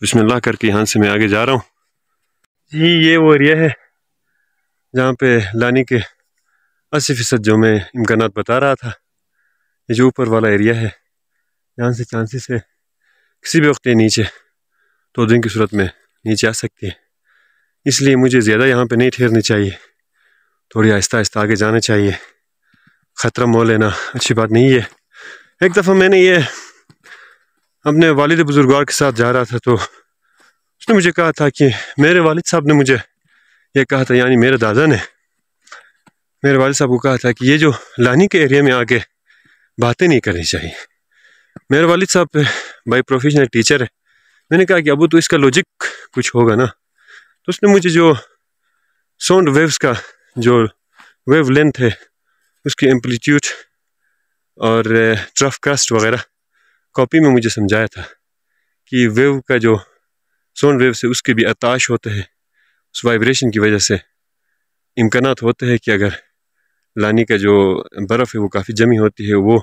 बिस्मिल्लाह करके यहाँ से मैं आगे जा रहा हूँ जी। ये वो एरिया है जहाँ पे लानी के 80% जो मैं इम्कानात बता रहा था। ये जो ऊपर वाला एरिया है, यहाँ से चांसेस है किसी भी वक्त ये नीचे तोदने की सूरत में नीचे आ सकती है। इसलिए मुझे ज़्यादा यहाँ पे नहीं ठहरनी चाहिए, थोड़ी आहिस्ता आहिस्ता आगे जाना चाहिए। ख़तरा मोल लेना अच्छी बात नहीं है। एक दफ़ा मैंने ये अपने वालिद बुजुर्गवार के साथ जा रहा था, तो उसने मुझे कहा था कि मेरे वालिद साहब ने मुझे ये कहा था, यानी मेरे दादा ने मेरे वालिद साहब को कहा था कि ये जो लानी के एरिया में आके बातें नहीं करनी चाहिए। मेरे वालिद साहब बाई प्रोफेशनल टीचर है। मैंने कहा कि अबू तो इसका लॉजिक कुछ होगा ना। तो उसने मुझे जो साउंड वेव्स का जो वेव लेंथ है, उसकी एम्पलीट्यूड और ट्रफ क्रस्ट वगैरह कॉपी में मुझे समझाया था कि वेव का जो साउंड वेव से उसके भी अताश होते हैं, उस वाइब्रेशन की वजह से इम्कानात होते हैं कि अगर लानी का जो बर्फ़ है वो काफ़ी जमी होती है, वो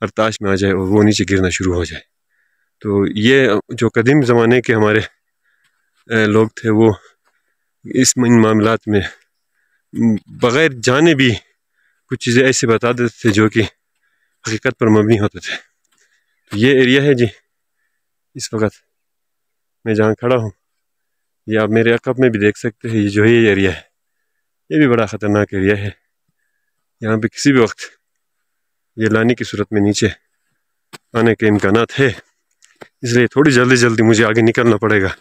अरताश में आ जाए और वो नीचे गिरना शुरू हो जाए। तो ये जो कदीम ज़माने के हमारे लोग थे, वो इन मामलात में बग़ैर जाने भी कुछ चीज़ें ऐसे बता देते थे जो कि हकीकत पर मबनी होते थे। तो ये एरिया है जी, इस वक्त मैं जहाँ खड़ा हूँ, ये आप मेरे अक़ब में भी देख सकते हैं। ये जो है ये एरिया है, ये भी बड़ा ख़तरनाक एरिया है। यहाँ पे किसी भी वक्त ये लानी की सूरत में नीचे आने के इम्कानात है, इसलिए थोड़ी जल्दी मुझे आगे निकलना पड़ेगा।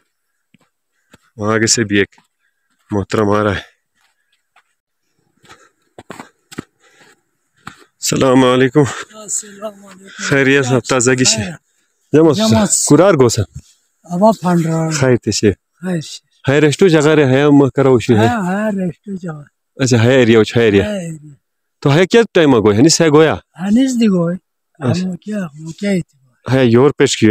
वहाँ आगे से भी एक मोहतरम आ रहा है। सलाम अलैकुम। खैरियत साहब, ताज़गी से जमस कुरार गोसा अबा फंडरा खैर तेसे है रेस्टो जगह रे है म कराउशी है रेस्टो जगह। अच्छा है एरिया छ एरिया तो है क्या टाइम अगो है निस है गोया हनिस दिगो हम क्या है योर पेश की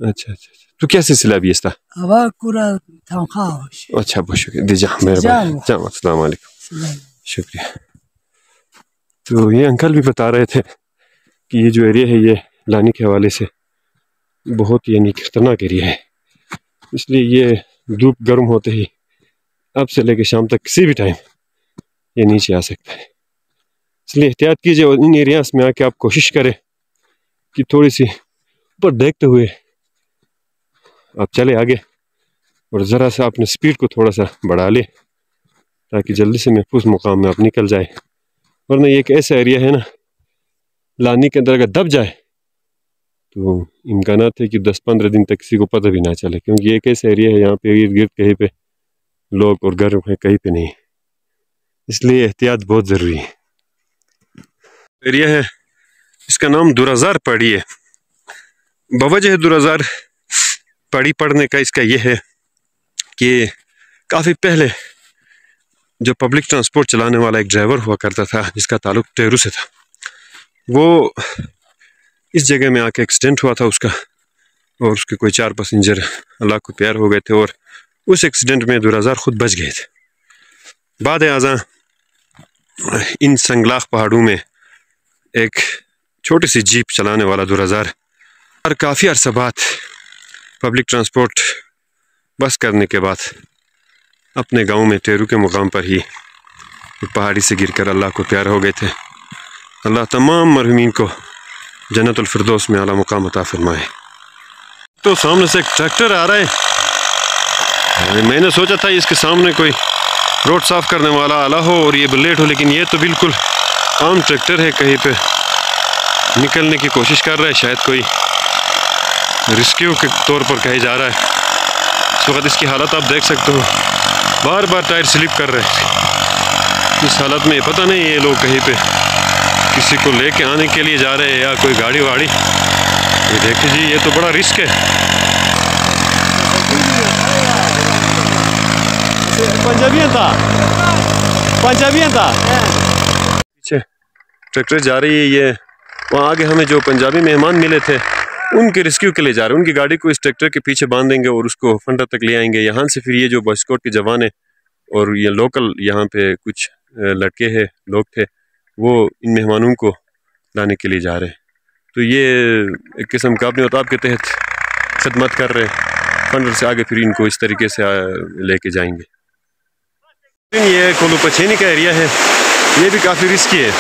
अच्छा तो क्या सिलसिला भी इसका अबा कुरा थाखा अच्छा बहुत शुक्रिया दीजा मेहरबानी जाम अस्सलाम वालेकुम शुक्रिया। तो ये अंकल भी बता रहे थे कि ये जो एरिया है ये लानी के हवाले से बहुत यानी खतरनाक एरिया है, इसलिए ये धूप गर्म होते ही अब से लेकर शाम तक किसी भी टाइम ये नीचे आ सकता है। इसलिए एहतियात कीजिए और इन एरियाज में आके आप कोशिश करें कि थोड़ी सी ऊपर देखते हुए आप चले आगे और ज़रा सा अपने स्पीड को थोड़ा सा बढ़ा ले ताकि जल्दी से महफूज मुकाम में आप निकल जाए। वरना ये एक ऐसा एरिया है ना, लानी के अंदर अगर दब जाए तो इम्कानात है कि 10-15 दिन तक किसी को पता भी ना चले, क्योंकि एक ऐसा एरिया है यहाँ पे इर्द गिर्द कहीं पे लोग और घर है कहीं पे नहीं, इसलिए एहतियात बहुत ज़रूरी है। एरिया है, इसका नाम दुराज़ार पहाड़ी है। बवजह दुराज़ार पहाड़ी पड़ने का इसका यह है कि काफ़ी पहले जो पब्लिक ट्रांसपोर्ट चलाने वाला एक ड्राइवर हुआ करता था जिसका ताल्लुक टेरू से था, वो इस जगह में आके एक्सीडेंट हुआ था उसका, और उसके कोई 4 पैसेंजर अल्लाह को प्यार हो गए थे और उस एक्सीडेंट में दुराज़ार खुद बच गए थे। बाद आज़ा इन संगलाख पहाड़ों में एक छोटी सी जीप चलाने वाला दुराज़ार और काफ़ी अरसा बाद पब्लिक ट्रांसपोर्ट बस करने के बाद अपने गांव में टेरू के मुकाम पर ही पहाड़ी से गिरकर अल्लाह को प्यार हो गए थे। अल्लाह तमाम मरहुमीन को जन्नतुल फिरदौस में आला मुकाम अता फरमाए। तो सामने से एक ट्रैक्टर आ रहा है, मैंने सोचा था इसके सामने कोई रोड साफ करने वाला आला हो और ये लेट हो, लेकिन ये तो बिल्कुल आम ट्रैक्टर है, कहीं पे निकलने की कोशिश कर रहा है, शायद कोई रेस्क्यू के तौर पर कहीं जा रहा है। इस वक्त इसकी हालत आप देख सकते हो, बार बार टायर स्लिप कर रहे हैं। इस हालत में पता नहीं ये लोग कहीं पे किसी को लेके आने के लिए जा रहे हैं या कोई गाड़ी वाड़ी। ये देखिए जी, ये तो बड़ा रिस्क है। पंजाबी था पीछे ट्रैक्टर जा रही है, ये वहाँ आगे हमें जो पंजाबी मेहमान मिले थे उनके रेस्क्यू के लिए जा रहे हैं। उनकी गाड़ी को इस ट्रैक्टर के पीछे बांध देंगे और उसको फंडा तक ले आएंगे। यहाँ से फिर ये जो बॉयस्काउट के जवान है और ये लोकल यहाँ पे कुछ लड़के हैं, लोग थे, वो इन मेहमानों को लाने के लिए जा रहे हैं। तो ये एक किस्म का अपने उताब के तहत खिदमत कर रहे हैं। फंडर से आगे फिर इनको इस तरीके से लेके जाएंगे। ये कोलुपचेनी का एरिया है, ये भी काफ़ी रिस्की है।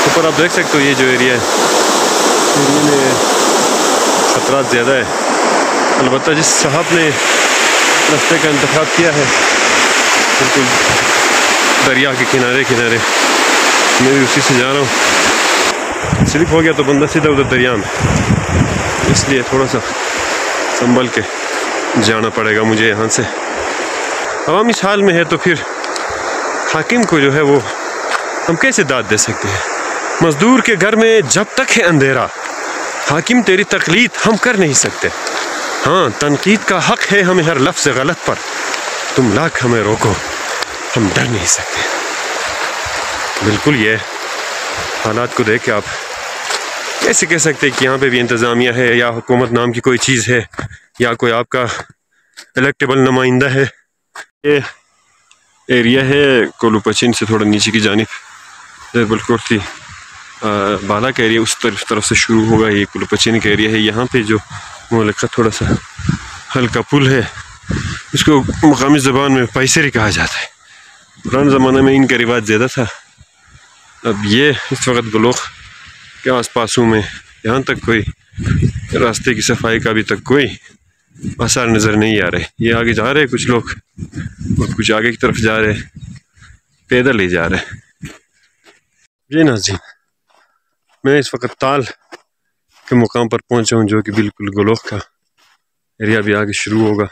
ऊपर आप देख सकते हो ये जो एरिया है, एरिया में खतरा ज़्यादा है। अलबत्ता जिस साहब ने रास्ते का इंतखाब किया है बिल्कुल दरिया के किनारे किनारे, मैं भी उसी से जा रहा हूँ। स्लिप हो गया तो बंदा सीधा उधर दरिया में, इसलिए थोड़ा सा संभल के जाना पड़ेगा मुझे यहाँ से। आवाम इस हाल में है तो फिर हाकिम को जो है वो हम कैसे दाद दे सकते हैं। मजदूर के घर में जब तक है अंधेरा, हाकिम तेरी तकलीद हम कर नहीं सकते। हाँ, तनकीद का हक है हमें हर लफ्ज़ गलत पर, तुम लाख हमें रोको हम डर नहीं सकते। बिल्कुल ये हालात को देख के आप कैसे कह सकते हैं कि यहाँ पे भी इंतज़ामिया है या हुकूमत नाम की कोई चीज़ है या कोई आपका इलेक्टेबल नुमाइंदा है। ये एरिया है कोलुपचेन से थोड़ा नीचे की जानिब, बिल्कुल थी बाला का एरिया उस तरफ से शुरू होगा। ये कोलुपचेन का एरिया है। यहाँ पे जो मुल्का थोड़ा सा हल्का पुल है, इसको मकामी ज़बान में पैसेरी कहा जाता है। पुराने ज़माने में इनका रिवाज ज़्यादा था। अब ये इस वक्त गलोख के आस पासों में यहाँ तक कोई रास्ते की सफाई का अभी तक कोई आसार नज़र नहीं आ रहे। ये आगे जा रहे हैं कुछ लोग और कुछ आगे की तरफ जा रहे हैं, पैदल ही जा रहे हैं। ये नाज़रीन, मैं इस वक्त ताल के मुकाम पर पहुँचा हूँ, जो कि बिल्कुल गलोख का एरिया भी आगे शुरू होगा।